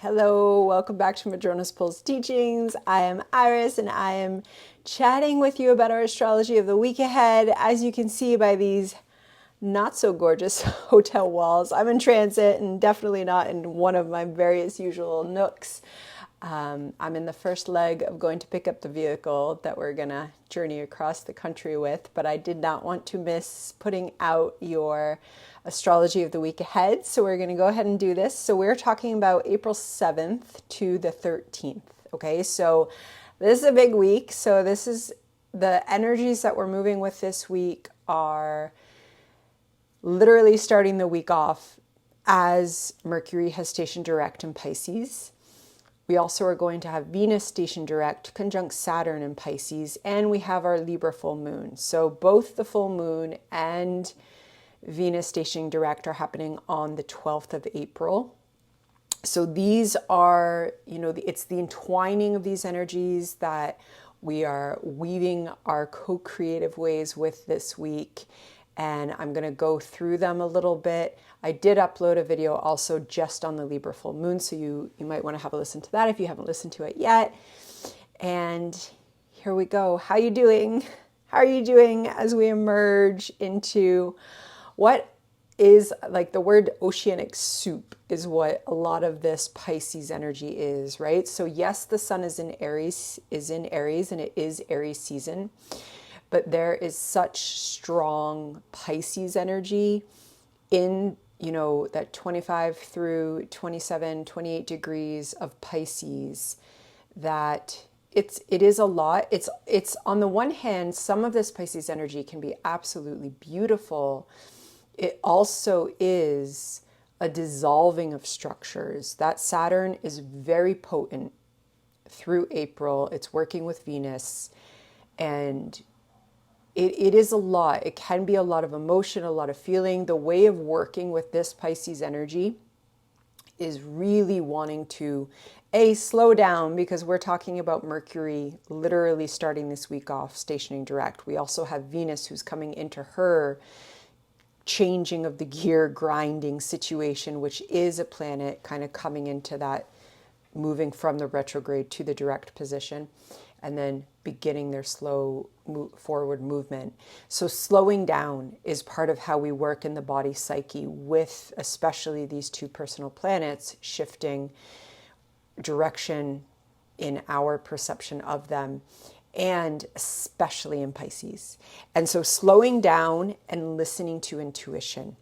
Hello, welcome back to Madrona's Pulse Teachings. I am Iris and I am chatting with you about our astrology of the week ahead. As you can see by these not so gorgeous hotel walls, I'm in transit and definitely not in one of my various usual nooks. I'm in the first leg of going to pick up the vehicle that we're going to journey across the country with, but I did not want to miss putting out your astrology of the week ahead. So we're going to go ahead and do this. So we're talking about April 7th to the 13th. Okay, so this is a big week. So this is the energies that we're moving with this week are literally starting the week off as Mercury has stationed direct in Pisces. We also are going to have Venus station direct, conjunct Saturn in Pisces, and we have our Libra full moon. So both the full moon and Venus stationing direct are happening on the 12th of April. So these are, it's the entwining of these energies that we are weaving our co-creative ways with this week. And I'm going to go through them a little bit. I did upload a video also just on the Libra full moon, so you might want to have a listen to that if you haven't listened to it yet. And here we go. How are you doing? How are you doing as we emerge into what is like the word oceanic soup is what a lot of this Pisces energy is, right? So yes, the sun is in Aries, and it is Aries season. But there is such strong Pisces energy in, that 25 through 27, 28 degrees of Pisces that it is a lot. It's on the one hand, some of this Pisces energy can be absolutely beautiful. It also is a dissolving of structures. That Saturn is very potent through April. It's working with Venus, and it is a lot. It can be a lot of emotion, a lot of feeling. The way of working with this Pisces energy is really wanting to, slow down, because we're talking about Mercury literally starting this week off, stationing direct. We also have Venus who's coming into her changing of the gear, grinding situation, which is a planet kind of coming into that, moving from the retrograde to the direct position, and then beginning their slow forward movement. So slowing down is part of how we work in the body psyche with especially these two personal planets shifting direction in our perception of them, and especially in Pisces. And so slowing down and listening to intuition,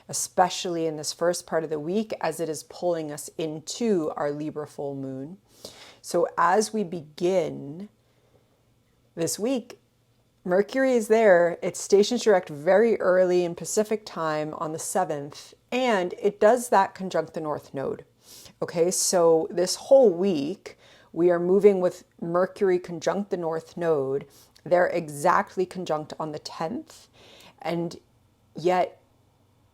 especially in this first part of the week as it is pulling us into our Libra full moon. So as we begin this week, Mercury is there. It stations direct very early in Pacific time on the 7th, and it does that conjunct the North Node. Okay, so this whole week, we are moving with Mercury conjunct the North Node. They're exactly conjunct on the 10th, and yet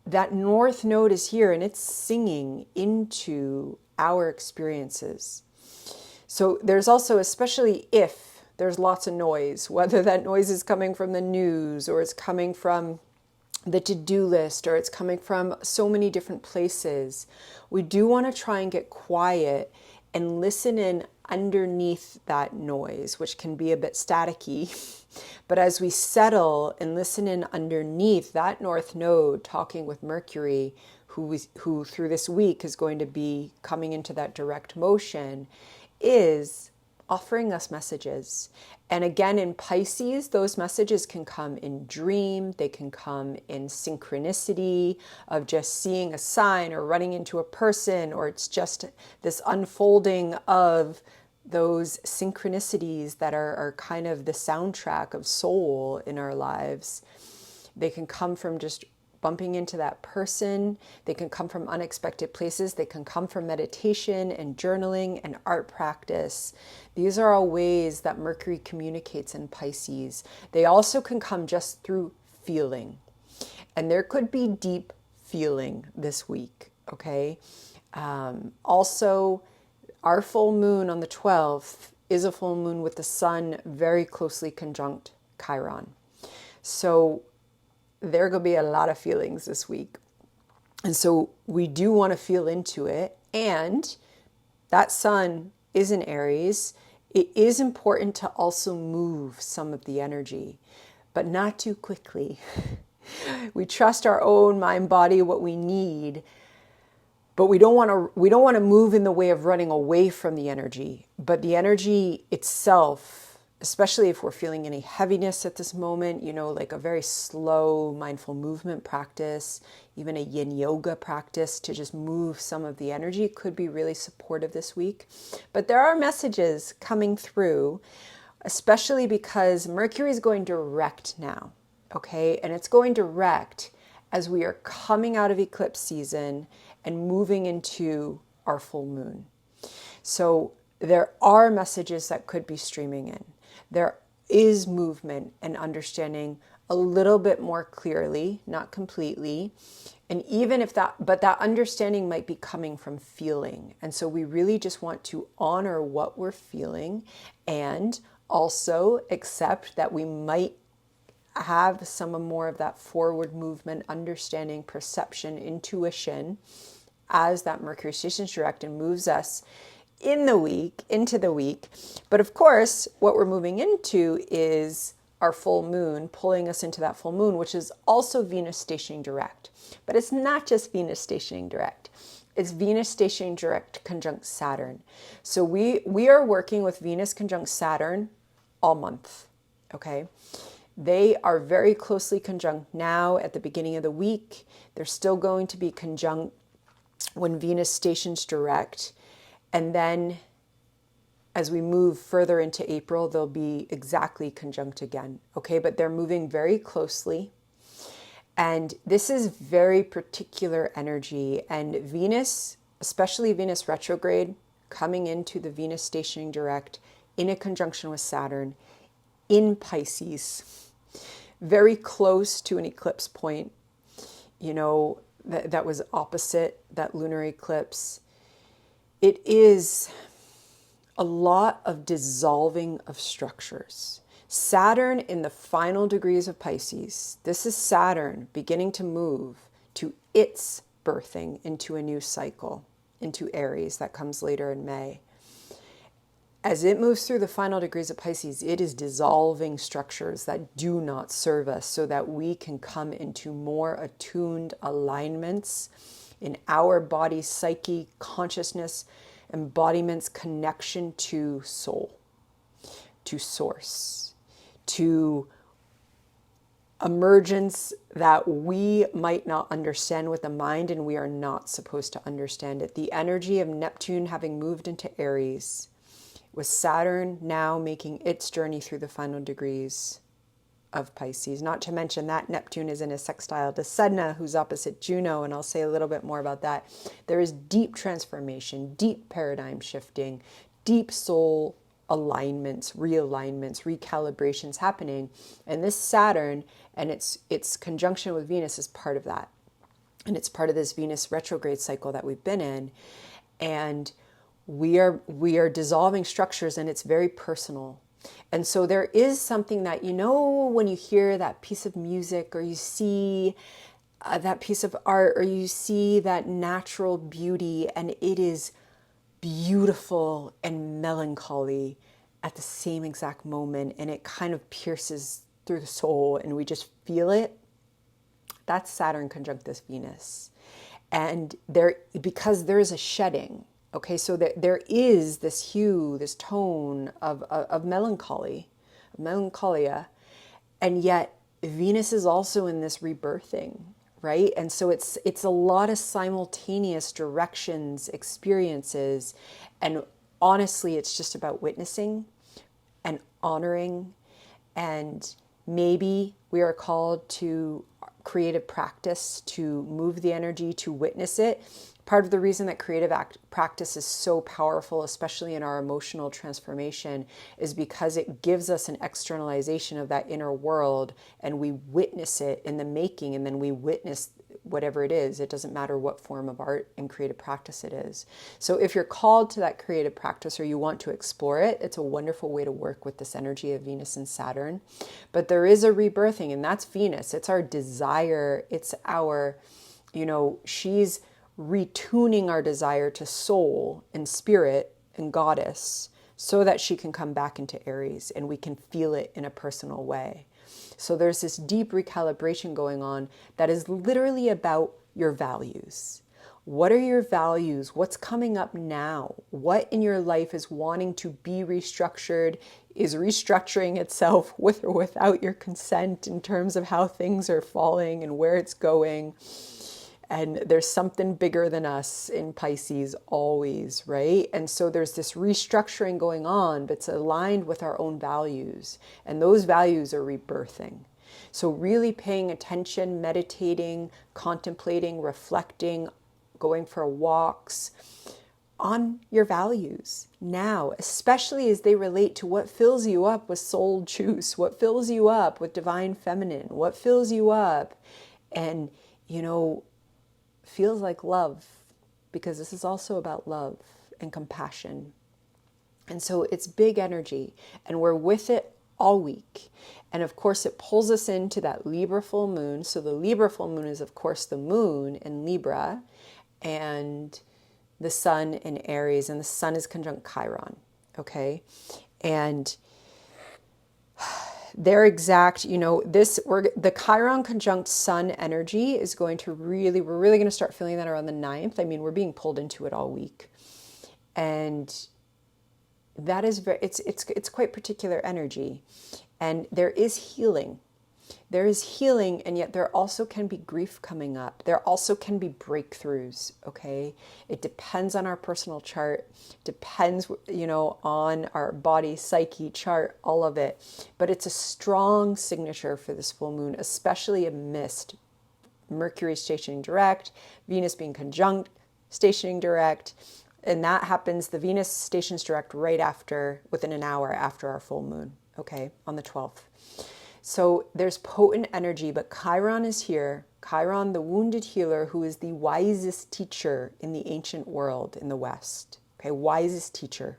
that North Node is here and it's singing into our experiences. So there's also, especially if there's lots of noise, whether that noise is coming from the news or it's coming from the to-do list or it's coming from so many different places, we do want to try and get quiet and listen in underneath that noise, which can be a bit staticky. But as we settle and listen in underneath that North Node, talking with Mercury, who through this week is going to be coming into that direct motion, is offering us messages. And again, in Pisces, those messages can come in dream, they can come in synchronicity of just seeing a sign or running into a person, or it's just this unfolding of those synchronicities that are kind of the soundtrack of soul in our lives. They can come from just bumping into that person. They can come from unexpected places. They can come from meditation and journaling and art practice. These are all ways that Mercury communicates in Pisces. They also can come just through feeling. And there could be deep feeling this week, okay? Also, our full moon on the 12th is a full moon with the sun very closely conjunct Chiron. So there are going to be a lot of feelings this week. And so we do want to feel into it. And that sun is in Aries. It is important to also move some of the energy, but not too quickly. We trust our own mind, body, what we need, but we don't want to move in the way of running away from the energy. But the energy itself, especially if we're feeling any heaviness at this moment, like a very slow mindful movement practice, even a yin yoga practice to just move some of the energy could be really supportive this week. But there are messages coming through, especially because Mercury is going direct now, okay? And it's going direct as we are coming out of eclipse season and moving into our full moon. So there are messages that could be streaming in. There is movement and understanding a little bit more clearly, not completely. And even if but that understanding might be coming from feeling. And so we really just want to honor what we're feeling and also accept that we might have some more of that forward movement, understanding, perception, intuition as that Mercury stations direct and moves us into the week. But of course, what we're moving into is our full moon, pulling us into that full moon, which is also Venus stationing direct. But it's not just Venus stationing direct. It's Venus stationing direct conjunct Saturn. So we are working with Venus conjunct Saturn all month, okay? They are very closely conjunct now at the beginning of the week. They're still going to be conjunct when Venus stations direct. And then as we move further into April, they'll be exactly conjunct again, okay? But they're moving very closely. And this is very particular energy. And Venus, especially Venus retrograde, coming into the Venus stationing direct in a conjunction with Saturn in Pisces, very close to an eclipse point, that was opposite that lunar eclipse. It is a lot of dissolving of structures. Saturn in the final degrees of Pisces. This is Saturn beginning to move to its birthing into a new cycle, into Aries that comes later in May. As it moves through the final degrees of Pisces, it is dissolving structures that do not serve us so that we can come into more attuned alignments in our body, psyche, consciousness, embodiments, connection to soul, to source, to emergence that we might not understand with the mind, and we are not supposed to understand it. The energy of Neptune having moved into Aries, with Saturn now making its journey through the final degrees of Pisces. Not to mention that Neptune is in a sextile to Sedna, who's opposite Juno, and I'll say a little bit more about that. There is deep transformation, deep paradigm shifting, deep soul alignments, realignments, recalibrations happening. And this Saturn and its conjunction with Venus is part of that. And it's part of this Venus retrograde cycle that we've been in. And we are dissolving structures, and it's very personal. And so there is something that, when you hear that piece of music, or you see that piece of art, or you see that natural beauty, and it is beautiful and melancholy at the same exact moment, and it kind of pierces through the soul, and we just feel it. That's Saturn conjunct this Venus. And because there is a shedding. Okay, so there is this hue, this tone of melancholy, melancholia, and yet Venus is also in this rebirthing, right? And so it's a lot of simultaneous directions, experiences, and honestly, it's just about witnessing and honoring, and maybe we are called to creative practice to move the energy, to witness it. Part of the reason that creative practice is so powerful, especially in our emotional transformation, is because it gives us an externalization of that inner world, and we witness it in the making, and then we witness whatever it is. It doesn't matter what form of art and creative practice it is. So if you're called to that creative practice, or you want to explore it, it's a wonderful way to work with this energy of Venus and Saturn. But there is a rebirthing, and that's Venus. It's our desire. It's our, she's retuning our desire to soul and spirit and goddess so that she can come back into Aries and we can feel it in a personal way. So there's this deep recalibration going on that is literally about your values. What are your values? What's coming up now? What in your life is wanting to be restructured, is restructuring itself with or without your consent in terms of how things are falling and where it's going? And there's something bigger than us in Pisces always, right? And so there's this restructuring going on, but it's aligned with our own values. And those values are rebirthing. So really paying attention, meditating, contemplating, reflecting, going for walks on your values now, especially as they relate to what fills you up with soul juice, what fills you up with divine feminine, what fills you up and, feels like love, because this is also about love and compassion. And so it's big energy, and we're with it all week. And of course, it pulls us into that Libra full moon. So the Libra full moon is, of course, the moon in Libra and the sun in Aries, and the sun is conjunct Chiron. Okay. And their exact, the Chiron conjunct sun energy is going to we're really going to start feeling that around the 9th. I mean, we're being pulled into it all week. And that is it's quite particular energy. And there is healing. There is healing, and yet there also can be grief coming up. There also can be breakthroughs, okay? It depends on our personal chart, depends, on our body, psyche chart, all of it. But it's a strong signature for this full moon, especially amidst Mercury stationing direct, Venus being conjunct, stationing direct. And that happens, the Venus stations direct right after, within an hour after our full moon, okay, on the 12th. So there's potent energy, but Chiron is here. Chiron, the wounded healer, who is the wisest teacher in the ancient world in the West. Okay, wisest teacher.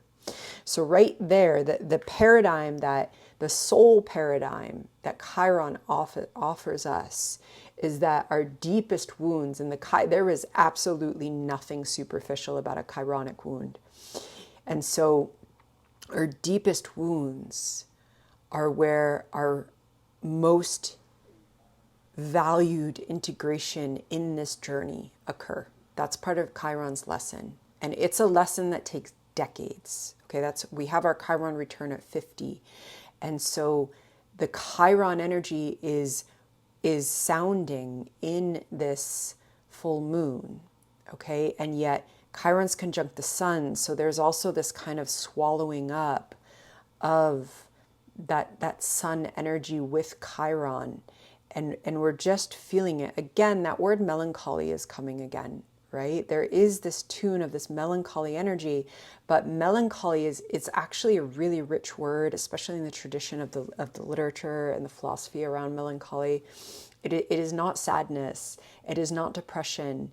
So right there, the paradigm the soul paradigm that Chiron offers us is that our deepest wounds, and there is absolutely nothing superficial about a Chironic wound. And so our deepest wounds are where our most valued integration in this journey occur. That's part of Chiron's lesson. And it's a lesson that takes decades. Okay, we have our Chiron return at 50. And so the Chiron energy is sounding in this full moon. Okay, and yet Chiron's conjunct the sun. So there's also this kind of swallowing up of that sun energy with Chiron, and we're just feeling it. Again, that word melancholy is coming again, right? There is this tune of this melancholy energy, but melancholy it's actually a really rich word, especially in the tradition of the literature and the philosophy around melancholy. It is not sadness. It is not depression.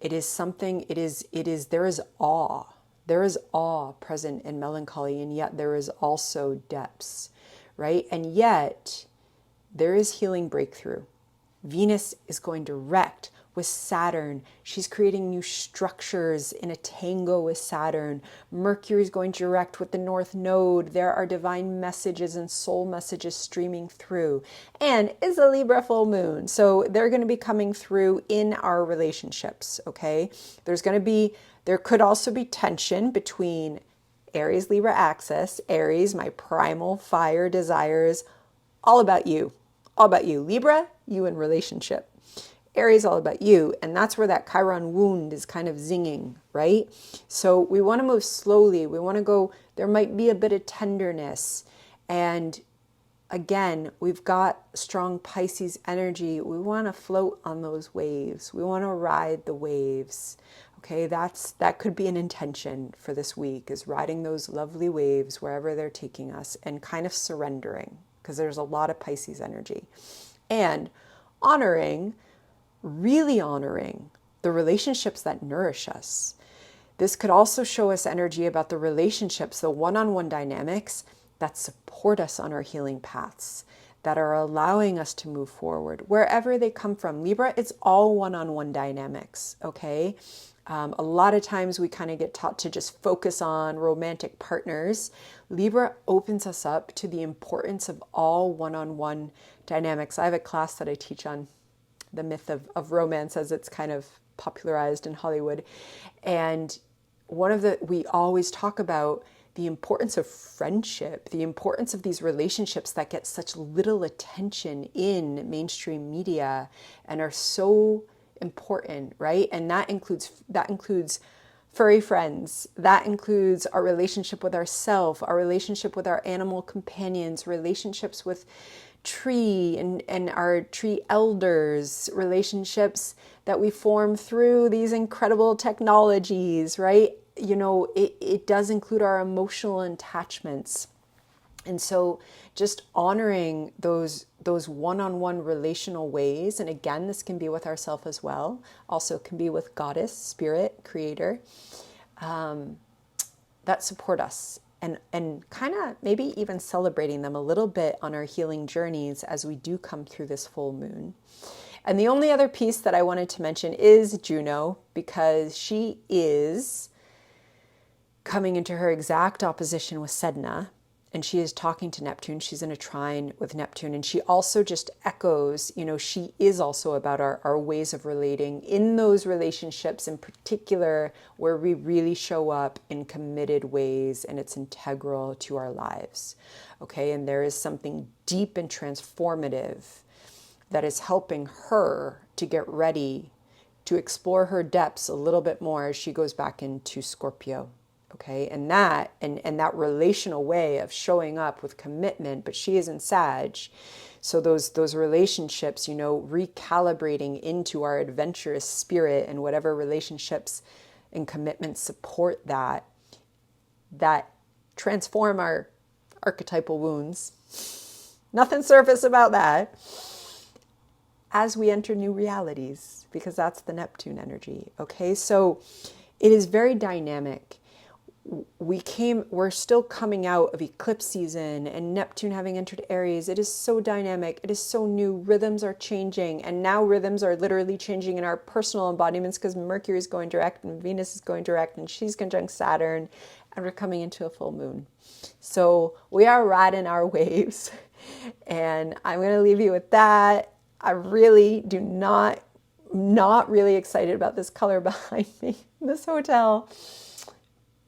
It is something, there is awe. There is awe present in melancholy, and yet there is also depths. Right? And yet there is healing breakthrough. Venus is going direct with Saturn. She's creating new structures in a tango with Saturn. Mercury is going direct with the North Node. There are divine messages and soul messages streaming through. And it's a Libra full moon. So they're going to be coming through in our relationships. Okay. There could also be tension between Aries, Libra axis. Aries, my primal fire desires, all about you. All about you. Libra, you in relationship. Aries, all about you. And that's where that Chiron wound is kind of zinging, right? So we want to move slowly. We want to go, there might be a bit of tenderness. And again, we've got strong Pisces energy. We want to float on those waves. We want to ride the waves. Okay, that could be an intention for this week, is riding those lovely waves wherever they're taking us and kind of surrendering, because there's a lot of Pisces energy. And really honoring the relationships that nourish us. This could also show us energy about the relationships, the one-on-one dynamics that support us on our healing paths, that are allowing us to move forward, wherever they come from. Libra, it's all one-on-one dynamics, okay? A lot of times we kind of get taught to just focus on romantic partners. Libra opens us up to the importance of all one-on-one dynamics. I have a class that I teach on the myth of romance as it's kind of popularized in Hollywood. And we always talk about the importance of friendship, the importance of these relationships that get such little attention in mainstream media and are so important, right? And that includes furry friends. That includes our relationship with ourselves, our relationship with our animal companions, relationships with tree and our tree elders, relationships that we form through these incredible technologies, right? You know, it does include our emotional attachments. And so just honoring those one-on-one relational ways, and again, this can be with ourselves as well, also can be with Goddess, Spirit, Creator, that support us, and kind of maybe even celebrating them a little bit on our healing journeys as we do come through this full moon. And the only other piece that I wanted to mention is Juno, because she is coming into her exact opposition with Sedna, and she is talking to Neptune. She's in a trine with Neptune, and she also just echoes, you know, she is also about our ways of relating in those relationships in particular where we really show up in committed ways and it's integral to our lives. Okay, and there is something deep and transformative that is helping her to get ready to explore her depths a little bit more as she goes back into Scorpio. Okay, and that relational way of showing up with commitment, but she is in Sag. So those relationships, you know, recalibrating into our adventurous spirit, and whatever relationships and commitments support that transform our archetypal wounds. Nothing surface about that. As we enter new realities, because that's the Neptune energy. Okay, so it is very dynamic. We're still coming out of eclipse season and Neptune having entered Aries. It is so dynamic. It is so new. Rhythms are changing. And now rhythms are literally changing in our personal embodiments because Mercury is going direct and Venus is going direct and she's conjunct Saturn. And we're coming into a full moon. So we are riding our waves. And I'm going to leave you with that. I really do not really excited about this color behind me in this hotel.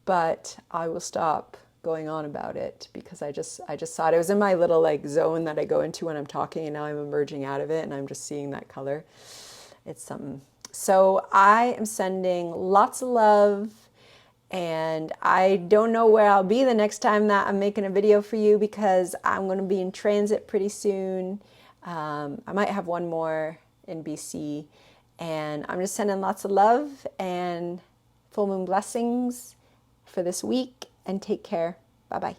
But I will stop going on about it because I just saw it. It was in my little like zone that I go into when I'm talking, and now I'm emerging out of it and I'm just seeing that color. It's something. So I am sending lots of love, and I don't know where I'll be the next time that I'm making a video for you because I'm going to be in transit pretty soon. I might have one more in BC, and I'm just sending lots of love and full moon blessings for this week, and take care. Bye-bye.